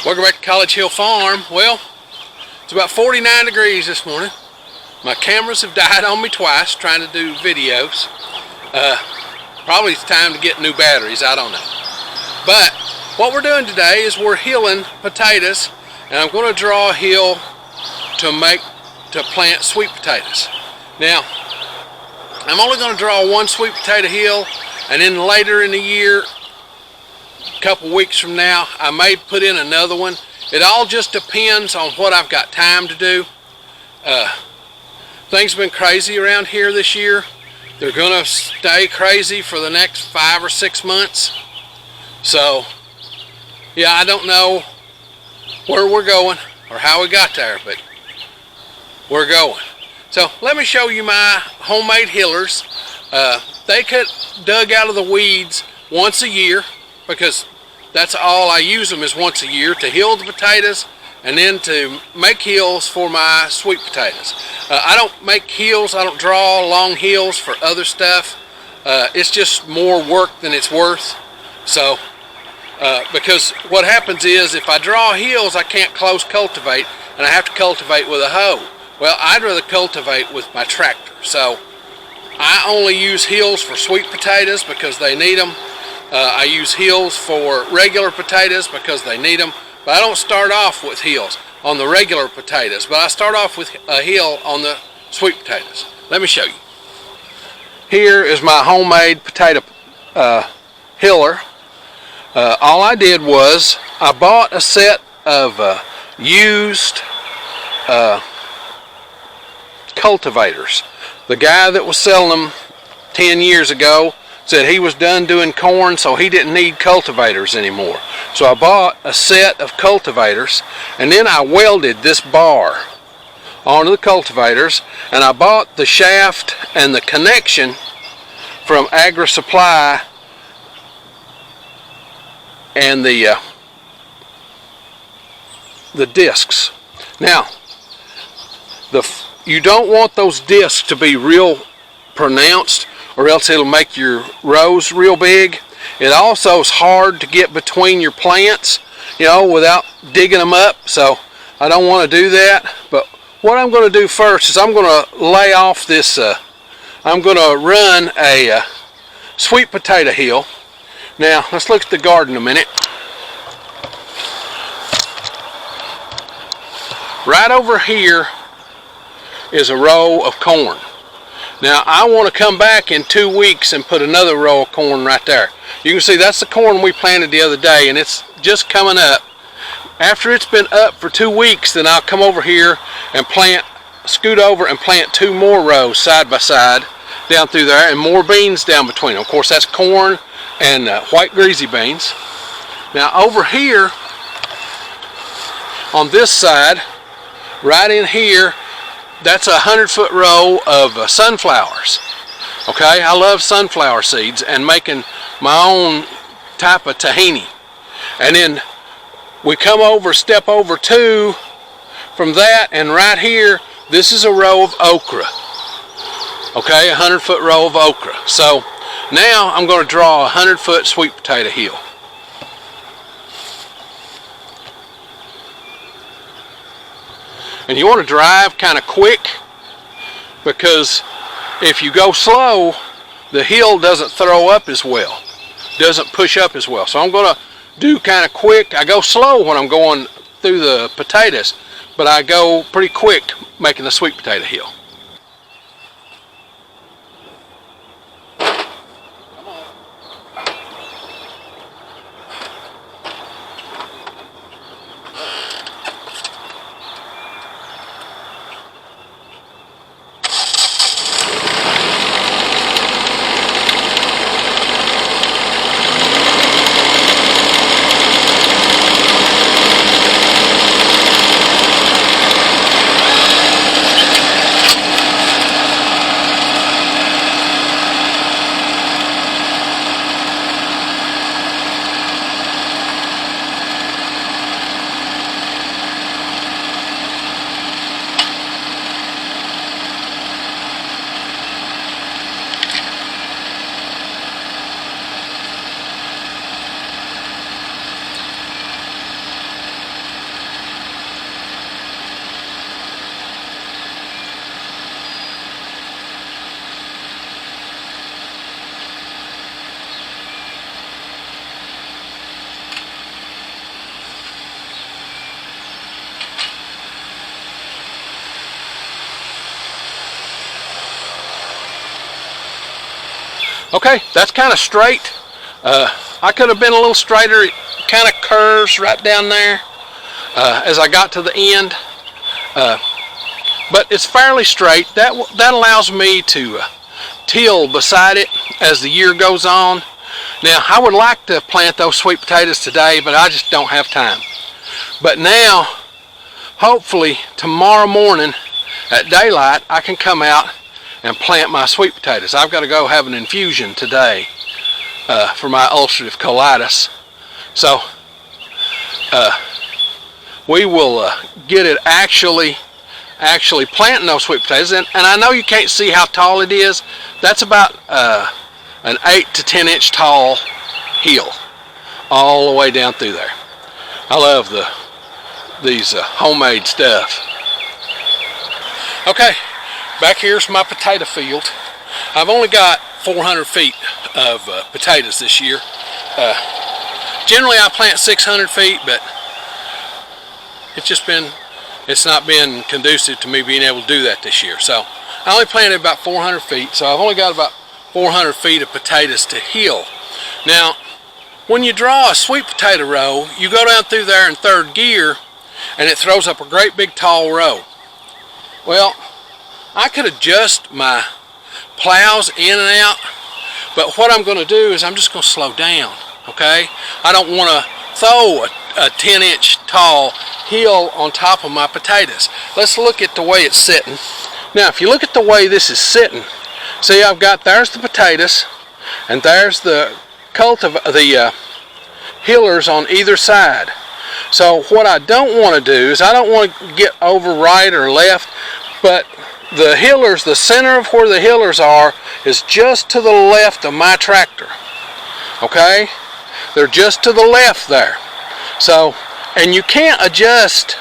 Welcome back to College Hill Farm. Well, it's about 49 degrees this morning. My cameras have died on me twice trying to do videos. Probably it's time to get new batteries, I don't know. But what we're doing today is we're hilling potatoes, and I'm going to draw a hill to plant sweet potatoes. Now, I'm only going to draw one sweet potato hill, and then later in the year, a couple weeks from now, I may put in another one. It all just depends on what I've got time to do. Things have been crazy around here this year. They're going to stay crazy for the next 5 or 6 months. So, yeah, I don't know where we're going or how we got there, but we're going. So let me show you my homemade hillers. They get dug out of the weeds once a year, because that's all I use them, is once a year to hill the potatoes and then to make hills for my sweet potatoes. I don't make hills, I don't draw long hills for other stuff. It's just more work than it's worth. So, because what happens is if I draw hills, I can't close cultivate, and I have to cultivate with a hoe. Well, I'd rather cultivate with my tractor. So I only use hills for sweet potatoes because they need them. I use hills for regular potatoes because they need them. But I don't start off with hills on the regular potatoes, but I start off with a hill on the sweet potatoes. Let me show you. Here is my homemade potato hiller. All I did was I bought a set of used cultivators. The guy that was selling them 10 years ago said he was done doing corn, so he didn't need cultivators anymore. So I bought a set of cultivators, and then I welded this bar onto the cultivators, and I bought the shaft and the connection from Agri Supply and the discs. Now, you don't want those discs to be real pronounced, or else it'll make your rows real big. It also is hard to get between your plants, without digging them up, so I don't want to do that. But what I'm going to do first is I'm going to lay off this, I'm going to run a sweet potato hill. Now, let's look at the garden a minute. Right over here is a row of corn. Now, I want to come back in 2 weeks and put another row of corn right there. You can see that's the corn we planted the other day, and it's just coming up. After it's been up for 2 weeks, then I'll come over here and scoot over and plant 2 more rows side by side down through there, and more beans down between them. Of course, that's corn and white greasy beans. Now, over here on this side, right in here, that's a 100-foot row of sunflowers. Okay, I love sunflower seeds and making my own type of tahini. And then we come over, step over 2 from that, and right here, this is a row of okra. Okay, a 100-foot row of okra. So now I'm going to draw a 100-foot sweet potato hill. And you want to drive kind of quick, because if you go slow, the hill doesn't throw up as well, doesn't push up as well. So I'm going to do kind of quick. I go slow when I'm going through the potatoes, but I go pretty quick making the sweet potato hill. Okay, that's kind of straight. I could have been a little straighter. It kind of curves right down there as I got to the end. But it's fairly straight. That allows me to till beside it as the year goes on. Now, I would like to plant those sweet potatoes today, but I just don't have time. But now, hopefully, tomorrow morning at daylight, I can come out and plant my sweet potatoes. I've got to go have an infusion today for my ulcerative colitis. So, we will get it actually planting those sweet potatoes. And I know you can't see how tall it is. That's about an 8 to 10 inch tall hill all the way down through there. I love these homemade stuff. Okay, back here's my potato field. I've only got 400 feet of potatoes this year. Generally I plant 600 feet, but it's not been conducive to me being able to do that this year. So I only planted about 400 feet, so I've only got about 400 feet of potatoes to hill. Now, when you draw a sweet potato row, you go down through there in third gear and it throws up a great big tall row. Well, I could adjust my plows in and out, but what I'm going to do is I'm just going to slow down, okay? I don't want to throw a 10 inch tall hill on top of my potatoes. Let's look at the way it's sitting. Now, if you look at the way this is sitting, see, there's the potatoes, and there's the hillers on either side. So what I don't want to do is I don't want to get over right or left, but the hillers, the center of where the hillers are, is just to the left of my tractor. Okay? They're just to the left there. So, and you can't adjust.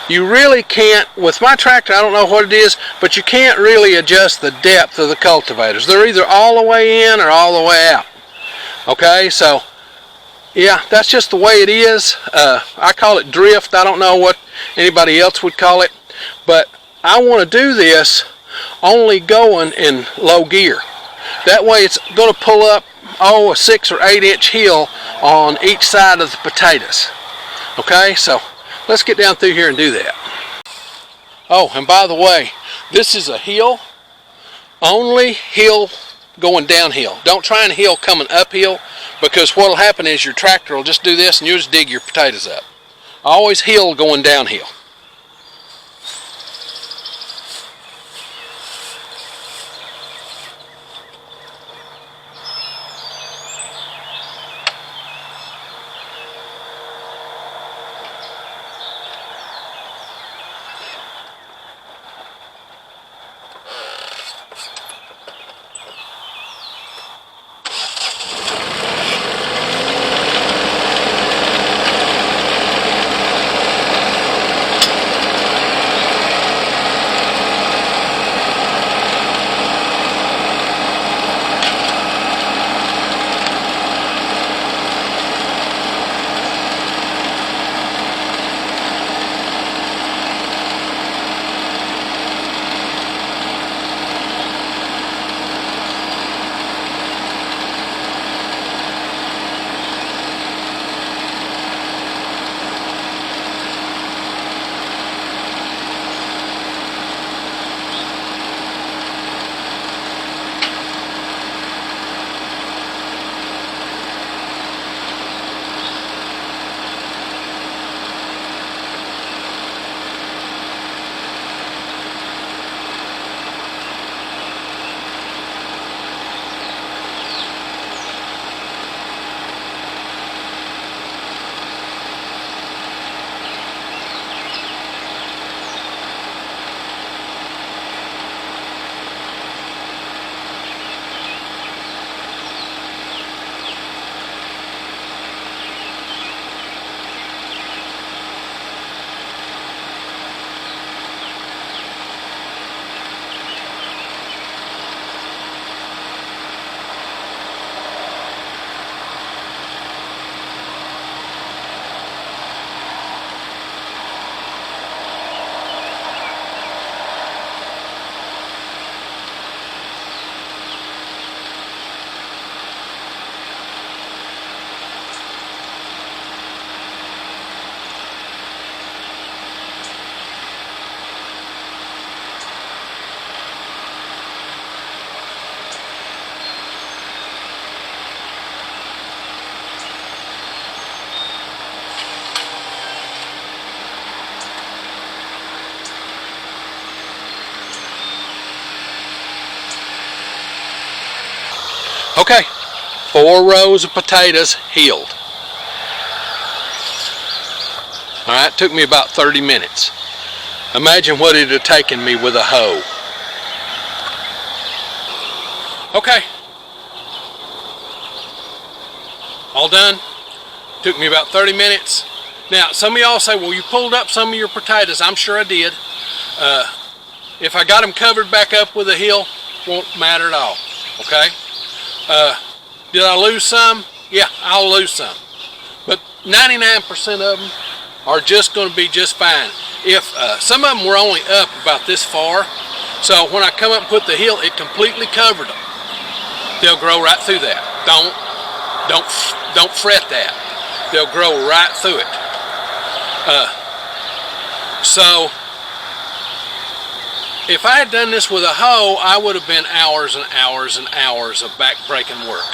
You really can't, with my tractor, I don't know what it is, but you can't really adjust the depth of the cultivators. They're either all the way in or all the way out. Okay, so, yeah, that's just the way it is. I call it drift. I don't know what anybody else would call it, but I want to do this only going in low gear. That way it's going to pull up, a 6 or 8 inch hill on each side of the potatoes. Okay, so let's get down through here and do that. Oh, and by the way, this is a hill, only hill going downhill. Don't try and hill coming uphill, because what will happen is your tractor will just do this and you'll just dig your potatoes up. Always hill going downhill. Okay, 4 rows of potatoes healed. Alright, took me about 30 minutes. Imagine what it would have taken me with a hoe. Okay. All done. Took me about 30 minutes. Now, some of y'all say, well, you pulled up some of your potatoes. I'm sure I did. If I got them covered back up with a hill, won't matter at all. Okay? Did I lose some? Yeah, I'll lose some. But 99% of them are just going to be just fine. If some of them were only up about this far, so when I come up and put the hill, it completely covered them. They'll grow right through that. Don't fret that. They'll grow right through it. So if I had done this with a hoe, I would have been hours and hours and hours of back-breaking work.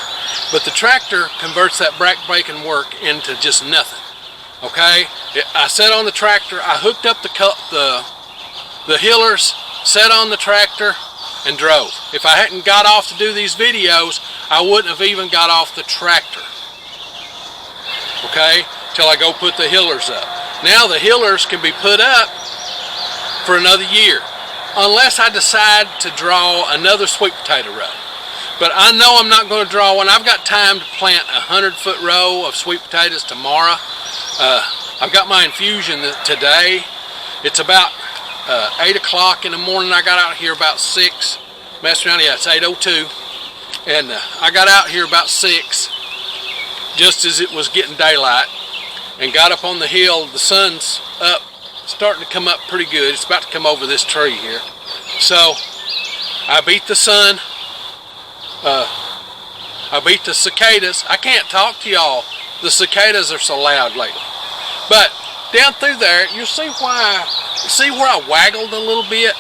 But the tractor converts that back-breaking work into just nothing. Okay? I sat on the tractor, I hooked up the hillers, sat on the tractor, and drove. If I hadn't got off to do these videos, I wouldn't have even got off the tractor. Okay? Till I go put the hillers up. Now the hillers can be put up for another year, unless I decide to draw another sweet potato row. But I know I'm not going to draw one. I've got time to plant a 100-foot row of sweet potatoes tomorrow. I've got my infusion today. It's about 8 o'clock in the morning. I got out here about 6. Messed around, yeah, it's 8:02. And I got out here about 6, just as it was getting daylight, and got up on the hill. The sun's up, starting to come up pretty good. It's about to come over this tree here. So I beat the sun. I beat the cicadas. I can't talk to y'all. The cicadas are so loud lately. But down through there, you'll see why. See where I waggled a little bit?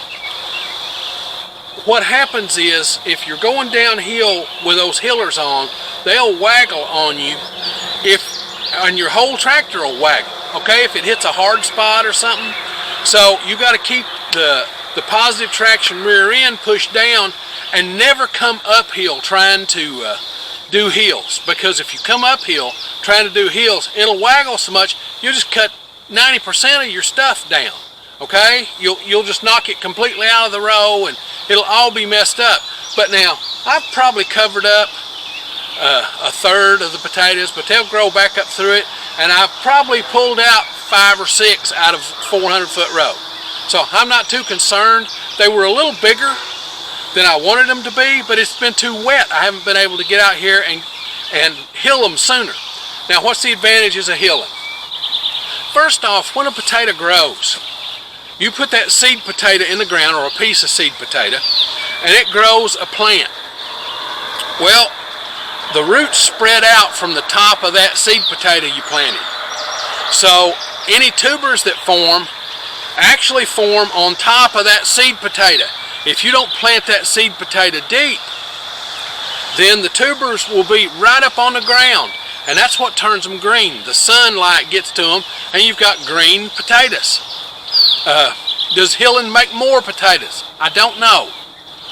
What happens is, if you're going downhill with those hillers on, they'll waggle on you. And your whole tractor will waggle. Okay, if it hits a hard spot or something. So you got to keep the positive traction rear end pushed down, and never come uphill trying to do hills, because if you come uphill trying to do hills, it'll waggle so much you'll just cut 90% of your stuff down. Okay, you'll just knock it completely out of the row, and it'll all be messed up. But now I've probably covered up a third of the potatoes, but they'll grow back up through it, and I've probably pulled out 5 or 6 out of 400-foot row. So I'm not too concerned. They were a little bigger than I wanted them to be, but it's been too wet. I haven't been able to get out here and hill them sooner. Now, what's the advantages of hilling? First off, when a potato grows, you put that seed potato in the ground, or a piece of seed potato, and it grows a plant. Well, the roots spread out from the top of that seed potato you planted. So any tubers that form actually form on top of that seed potato. If you don't plant that seed potato deep, then the tubers will be right up on the ground, and that's what turns them green. The sunlight gets to them, and you've got green potatoes. Does hilling make more potatoes? I don't know.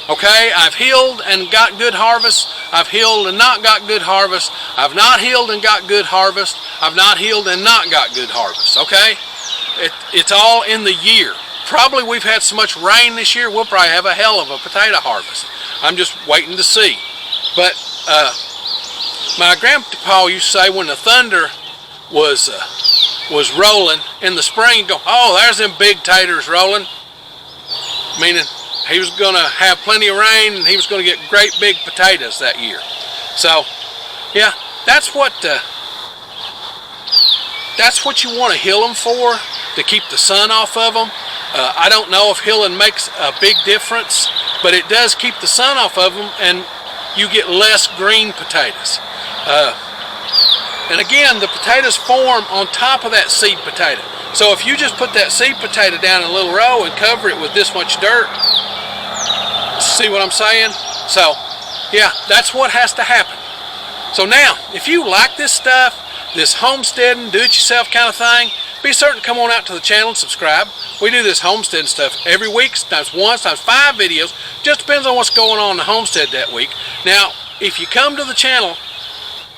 Okay, I've hilled and got good harvest. I've hilled and not got good harvest. I've not hilled and got good harvest. I've not hilled and not got good harvest. Okay, it's all in the year. Probably we've had so much rain this year, we'll probably have a hell of a potato harvest. I'm just waiting to see. But my grandpa used to say, when the thunder was rolling in the spring, he'd go, "Oh, there's them big taters rolling," meaning he was going to have plenty of rain, and he was going to get great big potatoes that year. So, yeah, that's what you want to hill them for, to keep the sun off of them. I don't know if hilling makes a big difference, but it does keep the sun off of them, and you get less green potatoes. And again, the potatoes form on top of that seed potato. So if you just put that seed potato down in a little row and cover it with this much dirt, see what I'm saying? So, yeah, that's what has to happen. So now, if you like this stuff, this homesteading, do-it-yourself kind of thing, be certain to come on out to the channel and subscribe. We do this homesteading stuff every week, sometimes 1, sometimes 5 videos. Just depends on what's going on in the homestead that week. Now, if you come to the channel,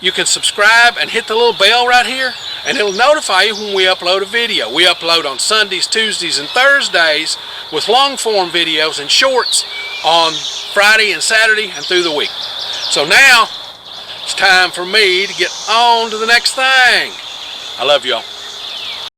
you can subscribe and hit the little bell right here, and it'll notify you when we upload a video. We upload on Sundays, Tuesdays, and Thursdays with long form videos and shorts on Friday and Saturday and through the week. So now it's time for me to get on to the next thing. I love y'all.